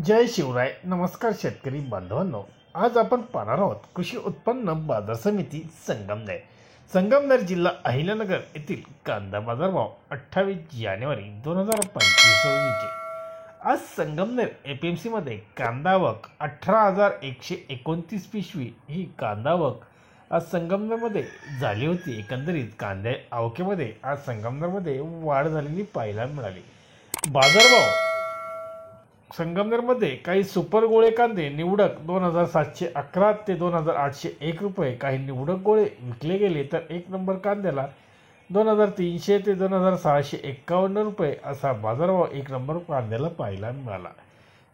जय शिवराय. नमस्कार शेतकरी बांधवांनो. आज आपण पाहणार आहोत कृषी उत्पन्न बाजार समिती संगमनेर जिल्हा अहिल्यानगर येथील कांदा बाजारभाव 28 जानेवारी 2025 रोजीचे. आज संगमनेर APMC मध्ये कांदा आवक 18,129 पिशवी ही कांदा आवक आज संगमनेरमध्ये झाली होती. एकंदरीत कांद्या आवकेमध्ये आज संगमनेरमध्ये वाढ झालेली पाहायला मिळाली. बाजारभाव संगमनेरमध्ये काही सुपर गोळे कांदे निवडक 2,711 ते 2,801 रुपये काही निवडक गोळे विकले गेले, तर एक नंबर कांद्याला 2,300 ते 2,651 रुपये असा बाजारभाव एक नंबर कांद्याला पाहायला मिळाला.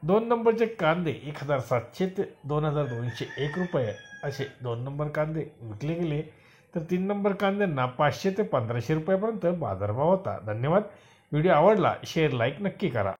दोन नंबरचे कांदे 1,700 ते 2,201 रुपये असे दोन नंबर कांदे विकले गेले, तर तीन नंबर कांद्यांना 500 ते 1,500 रुपयापर्यंत बाजारभाव होता. धन्यवाद. व्हिडिओ आवडला शेअर लाईक नक्की करा.